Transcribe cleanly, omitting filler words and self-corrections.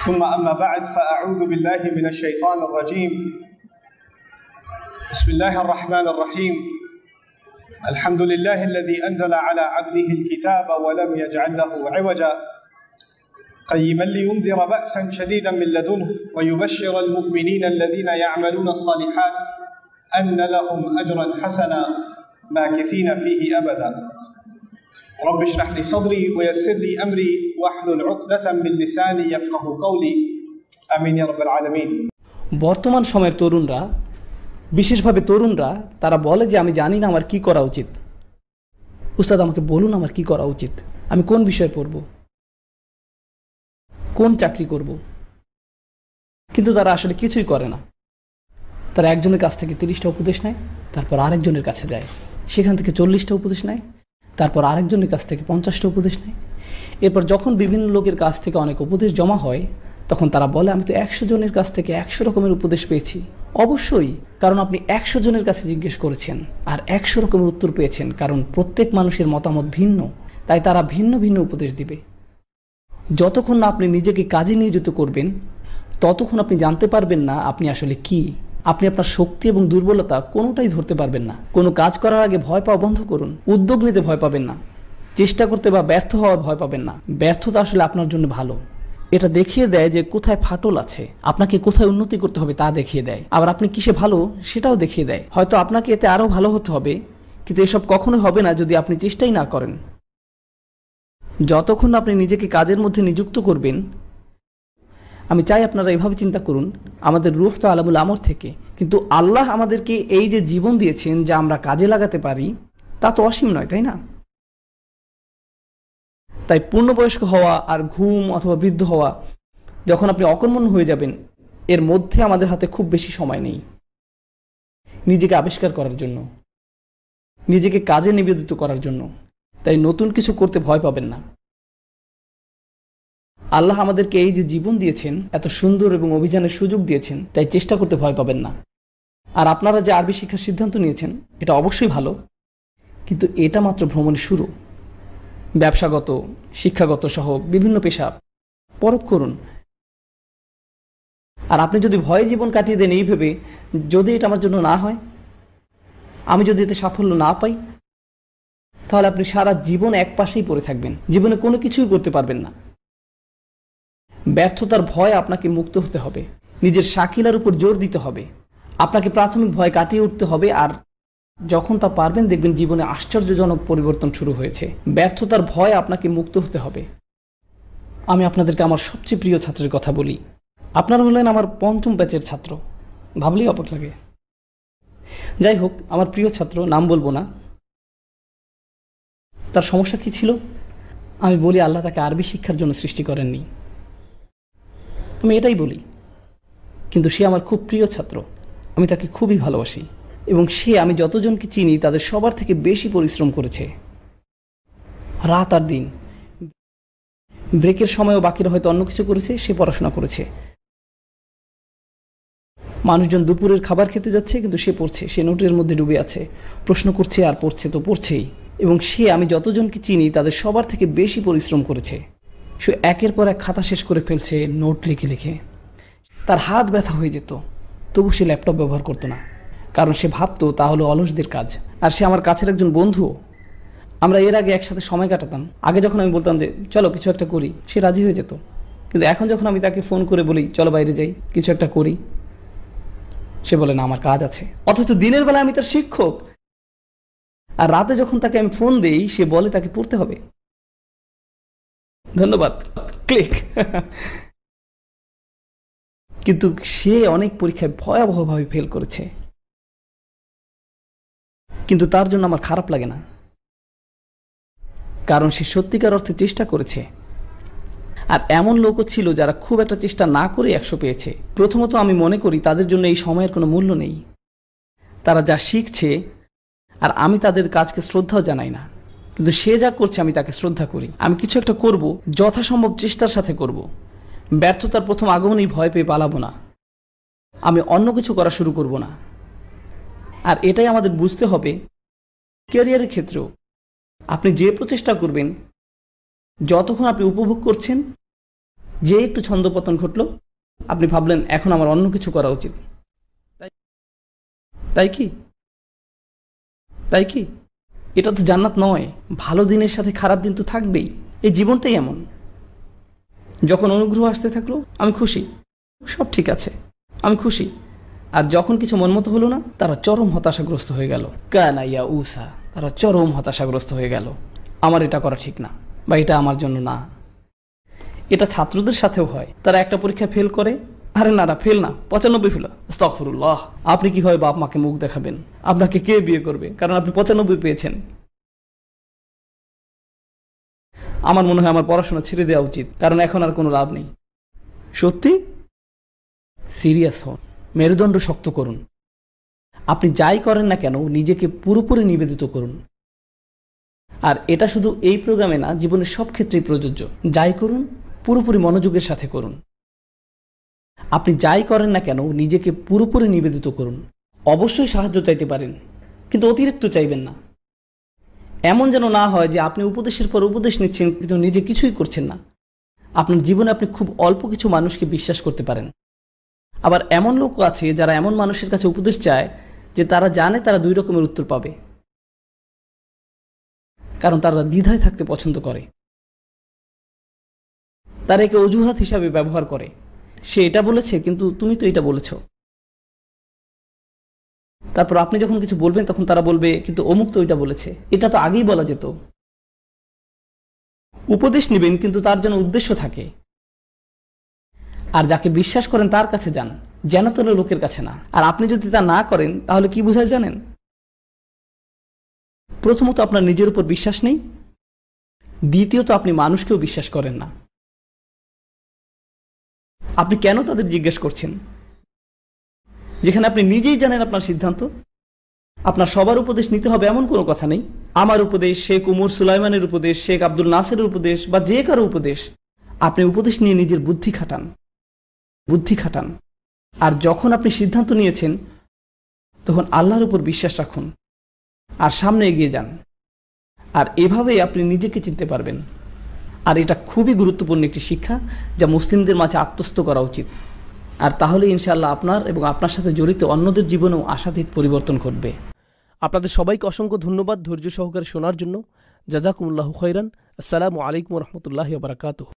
ثم أما بعد فأعوذ بالله من الشيطان الرجيم. بسم الله الرحمن الرحيم. الحمد لله الذي أنزل على عبده الكتاب ولم يجعل له عوجا قيما لينذر بأسا شديدا من لدنه ويبشر المؤمنين الذين يعملون الصالحات أن لهم أجرا حسنا ماكثين فيه أبدا. رب اشرح لي صدري ويسر لي أمري واحلل عقدة من لساني يفقهوا قولي آمين يا رب العالمين. বর্তমান সময়ের তরুণরা, বিশেষভাবে তরুণরা, তারা বলে যে আমি জানি না আমার কি করা উচিত। উস্তাদ আমাকে বলুন আমার কি করা উচিত, আমি কোন বিষয়ে পড়ব, কোন চাকরি করব। কিন্তু তারা আসলে কিছুই করে না। তারা একজনের কাছ থেকে 30টা উপদেশ নেয়, তারপর আরেকজনের কাছে যায়, সেখান থেকে 40টা উপদেশ নেয়, তারপর আরেকজনের কাছ থেকে 50টা উপদেশ নেয়। এরপর যখন বিভিন্ন লোকের কাছ থেকে অনেক উপদেশ জমা হয়, তখন তারা বলে আমি তো 100 জনের কাছ থেকে 100 রকমের উপদেশ পেয়েছি। অবশ্যই, কারণ আপনি 100 জনের কাছে জিজ্ঞেস করেছেন আর 100 রকমের উত্তর পেয়েছেন, কারণ প্রত্যেক মানুষের মতামত ভিন্ন, তাই তারা ভিন্ন ভিন্ন উপদেশ দিবে। যতক্ষণ না আপনি নিজেকে কাজে নিয়োজিত করবেন, ততক্ষণ আপনি জানতে পারবেন না আপনি আসলে কি। আপনি আপনার শক্তি এবং দুর্বলতা কোনোটাই ধরতে পারবেন না। কোনো কাজ করার আগে ভয় পাওয়া বন্ধ করুন। উদ্যোগ নিতে ভয় পাবেন না, চেষ্টা করতে বা ব্যর্থ হওয়ার ভয় পাবেন না। ব্যর্থতা আসলে আপনার জন্য ভালো। এটা দেখিয়ে দেয় যে কোথায় ফাটল আছে, আপনাকে কোথায় উন্নতি করতে হবে তা দেখিয়ে দেয়। আবার আপনি কিসে ভালো সেটাও দেখিয়ে দেয়। হয়তো আপনাকে এতে আরও ভালো হতে হবে, কিন্তু এসব কখনোই হবে না যদি আপনি চেষ্টাই না করেন। যতক্ষণ আপনি নিজেকে কাজের মধ্যে নিযুক্ত করবেন, আমি চাই আপনারা এভাবে চিন্তা করুন, আমাদের রূহ তো আলামুল আমর থেকে, কিন্তু আল্লাহ আমাদেরকে এই যে জীবন দিয়েছেন যা আমরা কাজে লাগাতে পারি, তা তো অসীম নয়, তাই না? তাই পূর্ণবয়স্ক হওয়া আর ঘুম অথবা বৃদ্ধ হওয়া, যখন আপনি অকর্মণ্য হয়ে যাবেন, এর মধ্যে আমাদের হাতে খুব বেশি সময় নেই নিজেকে আবিষ্কার করার জন্য, নিজেকে কাজে নিবেদিত করার জন্য। তাই নতুন কিছু করতে ভয় পাবেন না। আল্লাহ আমাদেরকে এই যে জীবন দিয়েছেন, এত সুন্দর এবং অভিযানের সুযোগ দিয়েছেন, তাই চেষ্টা করতে ভয় পাবেন না। আর আপনারা যে আরবি শিক্ষার সিদ্ধান্ত নিয়েছেন, এটা অবশ্যই ভালো, কিন্তু এটা মাত্র ভ্রমণের শুরু। ব্যবসাগত, শিক্ষাগত সহ বিভিন্ন পেশা পরখ করুন। আর আপনি যদি ভয়ে জীবন কাটিয়ে দেন এই ভেবে, যদি এটা আমার জন্য না হয়, আমি যদি এতে সাফল্য না পাই, তাহলে আপনি সারা জীবন এক পাশেই পড়ে থাকবেন, জীবনে কোনো কিছুই করতে পারবেন না। ব্যর্থতার ভয় আপনাকে মুক্ত হতে হবে, নিজের শাকিলার উপর জোর দিতে হবে। আপনাকে প্রাথমিক ভয় কাটিয়ে উঠতে হবে, আর যখন তা পারবেন দেখবেন জীবনে আশ্চর্যজনক পরিবর্তন শুরু হয়েছে। ব্যর্থতার ভয় আপনাকে মুক্ত হতে হবে। আমি আপনাদেরকে আমার সবচেয়ে প্রিয় ছাত্রের কথা বলি। আপনারা হলেন আমার 5ম ব্যাচের ছাত্র, ভাবলেই অবাক লাগে। যাই হোক, আমার প্রিয় ছাত্র, নাম বলবো না, তার সমস্যা কি ছিল? আমি বলি আল্লাহ তাকে আরবি শিক্ষার জন্য সৃষ্টি করেননি, আমি এটাই বলি। কিন্তু সে আমার খুব প্রিয় ছাত্র, আমি তাকে খুবই ভালোবাসি, এবং সে, আমি যতজনকে চিনি তাদের সবার থেকে বেশি পরিশ্রম করেছে, রাত আর দিন। ব্রেকের সময়ও বাকিরা হয়তো অন্য কিছু করেছে, সে পড়াশোনা করেছে। মানুষজন দুপুরের খাবার খেতে যাচ্ছে, কিন্তু সে পড়ছে, সে নোটের মধ্যে ডুবে আছে, প্রশ্ন করছে আর পড়ছে তো পড়ছেই। এবং সে, আমি যতজনকে চিনি তাদের সবার থেকে বেশি পরিশ্রম করেছে। সে একের পর এক খাতা শেষ করে ফেলছে নোট লিখে লিখে। তার হাত ব্যথা হয়ে যেত, তবু সে ল্যাপটপ ব্যবহার করতো না, কারণ সে ভাবতো তা হলো অলসদের কাজ। আর সে আমার কাছের একজন বন্ধু, আমরা এর আগে একসাথে সময় কাটাতাম। আগে যখন আমি বলতাম যে চলো কিছু একটা করি, সে রাজি হয়ে যেত। কিন্তু এখন যখন আমি তাকে ফোন করে বলি চলো বাইরে যাই, কিছু একটা করি, সে বলে না আমার কাজ আছে। অথচ দিনের বেলা আমি তার শিক্ষক, আর রাতে যখন তাকে আমি ফোন দেই সে বলে তাকে পড়তে হবে। ধন্যবাদ, ক্লিক। কিন্তু সে অনেক পরীক্ষায় ভয়াবহভাবে ফেল করেছে, কিন্তু তার জন্য আমার খারাপ লাগে না, কারণ সে সত্যিকার অর্থে চেষ্টা করেছে। আর এমন লোকও ছিল যারা খুব একটা চেষ্টা না করে 100 পেয়েছে। প্রথমত আমি মনে করি তাদের জন্য এই সময়ের কোনো মূল্য নেই। তারা যা শিখছে, আর আমি তাদের কাজকে শ্রদ্ধাও জানাই না, কিন্তু সে যা করছে আমি তাকে শ্রদ্ধা করি। আমি কিছু একটা করব, যথাসম্ভব চেষ্টার সাথে করব। ব্যর্থতার প্রথম আগমনেই ভয় পেয়ে পালাবো না, আমি অন্য কিছু করা শুরু করব না। আর এটাই আমাদের বুঝতে হবে ক্যারিয়ারের ক্ষেত্রেও। আপনি যে প্রচেষ্টা করবেন, যতক্ষণ আপনি উপভোগ করছেন, যে একটু ছন্দপতন ঘটল, আপনি ভাবলেন এখন আমার অন্য কিছু করা উচিত। তাই কি? তাই কি? এটা তো জান্নাত নয়। ভালো দিনের সাথে খারাপ দিন তো থাকবেই, এই জীবনটাই এমন। যখন অনুগ্রহ আসতে থাকলো, আমি খুশি, সব ঠিক আছে, আমি খুশি। আর যখন কিছু মনমতো হলো না, তারা চরম হতাশাগ্রস্ত হয়ে গেল। কানাইয়া উসা, তারা চরম হতাশাগ্রস্ত হয়ে গেল। আমার এটা করা ঠিক না, বা এটা আমার জন্য না। এটা ছাত্রদের সাথেও হয়। তারা একটা পরীক্ষা ফেল করে, আরে না না ফেল না, 95 ফেল, আস্তাগফিরুল্লাহ। আপনি কিভাবে বাপ মাকে মুখ দেখাবেন? আপনাকে কে বিয়ে করবে কারণ আপনি 95 পেয়েছেন? আমার মনে হয় আমার পড়াশোনা ছেড়ে দেওয়া উচিত, কারণ এখন আর কোনো লাভ নেই। সত্যি? সিরিয়াস হন, মেরুদণ্ড শক্ত করুন। আপনি যাই করেন না কেন নিজেকে পুরোপুরি নিবেদিত করুন। আর এটা শুধু এই প্রোগ্রামে না, জীবনের সব ক্ষেত্রেই প্রযোজ্য। যাই করুন পুরোপুরি মনোযোগের সাথে করুন। আপনি যাই করেন না কেন নিজেকে পুরোপুরি নিবেদিত করুন। অবশ্যই সাহায্য চাইতে পারেন, কিন্তু অতিরিক্ত চাইবেন না। এমন যেন না হয় যে আপনি উপদেশের পর উপদেশ নিচ্ছেন কিন্তু নিজে কিছুই করছেন না। আপনার জীবনে আপনি খুব অল্প কিছু মানুষকে বিশ্বাস করতে পারেন। আবার এমন লোকও আছে যারা এমন মানুষের কাছে উপদেশ চায় যে তারা জানে তারা 2 রকমের উত্তর পাবে, কারণ তারা দ্বিধায় থাকতে পছন্দ করে। তারা একে অজুহাত হিসাবে ব্যবহার করে। সে এটা বলেছে কিন্তু তুমি তো এটা বলেছ। তারপর আপনি যখন কিছু বলবেন তখন তারা বলবে কিন্তু অমুক তো এটা বলেছে, এটা তো আগেই বলা যেত। উপদেশ নেবেন কিন্তু তার যেন উদ্দেশ্য থাকে। আর যাকে বিশ্বাস করেন তার কাছে যান, যেন তোলে লোকের কাছে না। আর আপনি যদি তা না করেন তাহলে কি বোঝায় জানেন? প্রথমত আপনার নিজের উপর বিশ্বাস নেই, দ্বিতীয়ত আপনি মানুষকেও বিশ্বাস করেন না। আপনি কেন তাদের জিজ্ঞেস করছেন যেখানে আপনি নিজেই জানেন আপনার সিদ্ধান্ত? আপনার সবার উপদেশ নিতে হবে এমন কোনো কথা নেই। আমার উপদেশ, শেখ উমর সুলাইমানের উপদেশ, শেখ আব্দুল নাসেরের উপদেশ বা যে কারো উপদেশ, আপনি উপদেশ নিয়ে নিজের বুদ্ধি খাটান। আর যখন আপনি সিদ্ধান্ত নিয়েছেন তখন আল্লাহর উপর বিশ্বাস রাখুন আর সামনে এগিয়ে যান। আর এভাবেই আপনি নিজেকে চিনতে পারবেন। আর এটা খুবই গুরুত্বপূর্ণ একটি শিক্ষা যা মুসলিমদের মাঝে আত্মস্থ করা উচিত। আর তাহলে ইনশাআল্লাহ আপনার এবং আপনার সাথে জড়িত অন্যদের জীবনেও আশাতীত পরিবর্তন ঘটবে। আপনাদের সবাইকে অসংখ্য ধন্যবাদ ধৈর্য সহকারে শোনার জন্য। জাযাকুমুল্লাহু খাইরান। আসসালামু আলাইকুম ওয়া রাহমাতুল্লাহি ওয়া বারাকাতুহু।